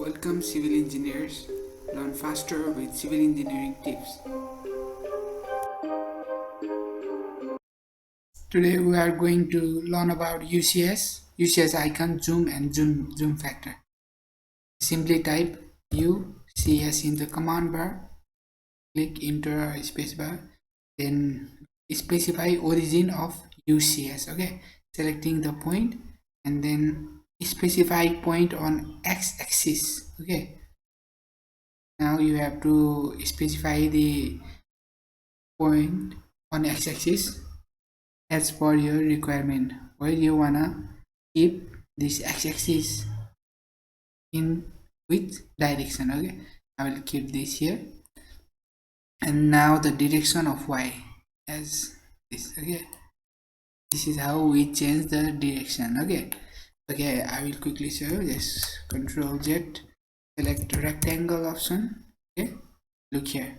Welcome civil engineers, learn faster with civil engineering tips. Today we are going to learn about UCS, UCSICON, zoom and zoom factor. Simply type UCS in the command bar, click enter or spacebar, then specify origin of UCS, okay? Selecting the point and then specify point on x-axis, okay? Now you have to specify the point on x-axis as per your requirement, where you wanna keep this x-axis in which direction. Okay, I will keep this here, and now the direction of y as this. Okay, this is how we change the direction. Okay, I will quickly show you. Just Control Z, select rectangle option. Okay, look here.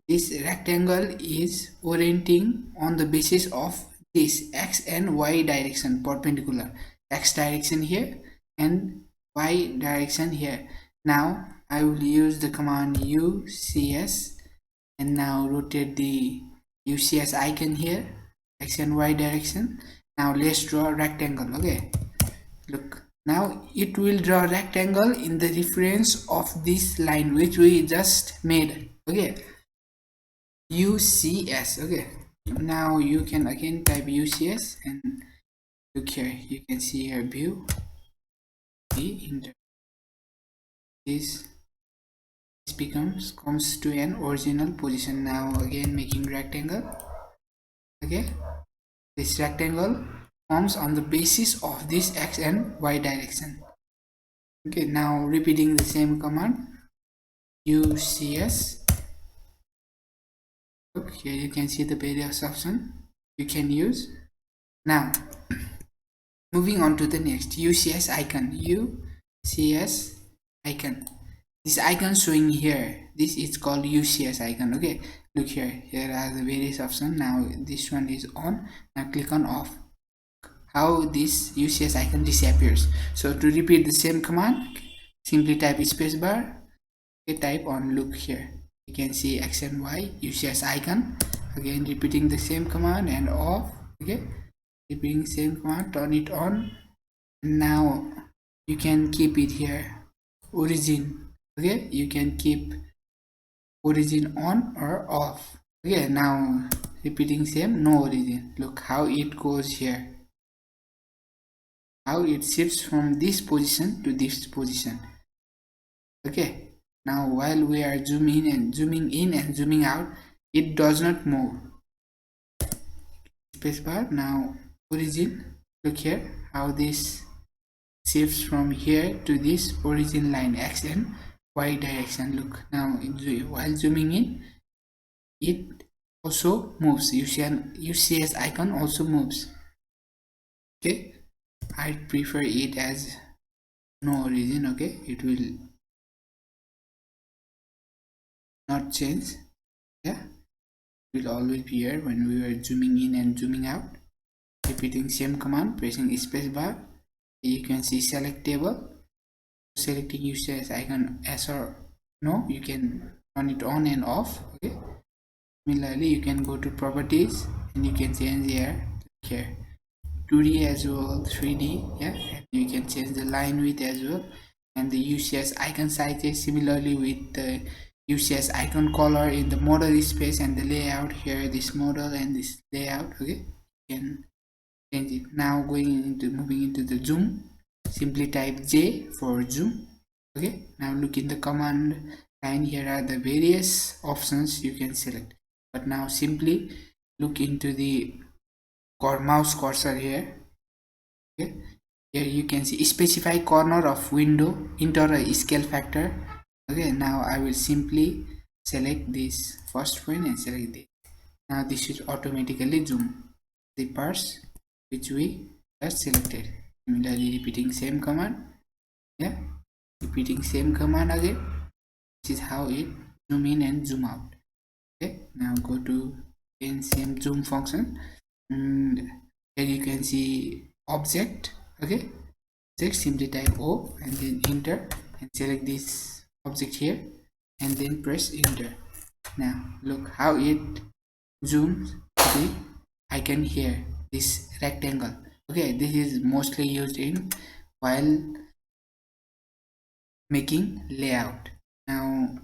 This rectangle is orienting on the basis of this x and y direction, perpendicular. X direction here and y direction here. Now I will use the command UCS and now rotate the UCS icon here, x and y direction. Now let's draw a rectangle. Okay, look, now it will draw a rectangle in the reference of this line which we just made. Okay, UCS. Okay, now you can again type UCS and look here, you can see your view. This comes to an original position. Now again making rectangle. Okay, this rectangle forms on the basis of this x and y direction. Okay, now repeating the same command UCS. Look here, you can see the various options you can use. Now moving on to the next, UCS icon. UCS icon, this icon showing here, this is called UCS icon. Okay, look here, here are the various options. Now this one is on. Now click on off. How this UCS icon disappears. So to repeat the same command, simply type spacebar. Okay, type on. Look here, you can see x and y UCS icon. Again repeating the same command and off. Okay, repeating same command, turn it on. Now you can keep it here, origin. Okay, you can keep origin on or off. Okay, now repeating same, no origin. Look how it goes here, how it shifts from this position to this position. Okay, now while we are zooming in and zooming out, it does not move. Spacebar. Now origin, look here how this shifts from here to this origin line, x and y direction. Look, now while zooming in, it also moves. UCS icon also moves. Okay, I prefer it as no origin. Okay, it will not change. Yeah, it will always be here when we are zooming in and zooming out. Repeating same command, pressing spacebar. You can see select table. Selecting UCS icon yes or no, you can turn it on and off. Okay, similarly you can go to properties and you can change here 2D as well, 3D. Yeah, and you can change the line width as well, and the UCS icon sizes similarly with the UCS icon color in the model space and the layout here, this model and this layout. Okay, you can change it. Now moving into the zoom, simply type J for zoom. Okay, now look in the command line, here are the various options you can select, but now simply look into the mouse cursor here. Okay, here you can see specify corner of window, enter a scale factor. Okay, now I will simply select this first point and select this. Now this should automatically zoom the parts which we just selected. Similarly repeating same command. Yeah, repeating same command again. This is how it zoom in and zoom out. Okay, now go to same zoom function, and here you can see object. Okay, object, simply type O and then enter. and select this object here and then press enter. Now look how it zooms the icon here, this rectangle. Okay, this is mostly used in while making layout. Now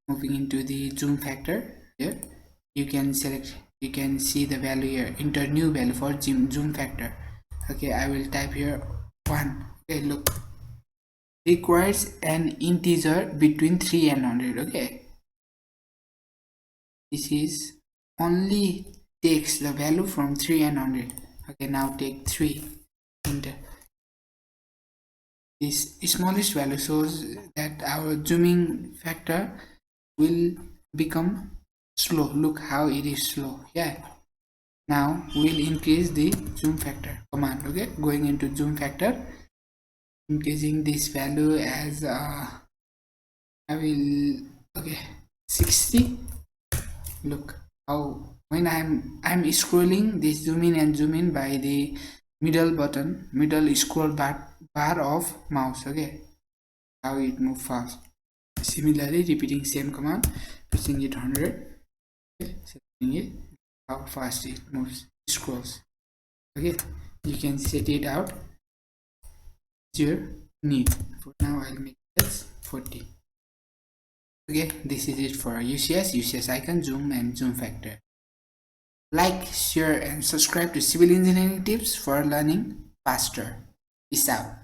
moving into the zoom factor here, you can see the value here, enter new value for zoom factor. Okay, I will type here 1. Okay, look, requires an integer between 3 and 100. Okay, this is only takes the value from 3 and 100. Okay, now take 3, enter. This smallest value shows that our zooming factor will become slow. Look how it is slow. Yeah, now we'll increase the zoom factor command. Okay, going into zoom factor, increasing this value as I will, okay, 60. Look how when I'm scrolling this zoom in and zoom in by the middle scroll bar of mouse. Okay, how it move fast. Similarly, repeating same command, pressing it 100. Okay, setting it how fast it moves, scrolls. Okay, you can set it out as your need. For now, I'll make it as 40. Okay, this is it for UCS, UCSICON, zoom and zoom factor. Like, share and subscribe to civil engineering tips for learning faster. Peace out.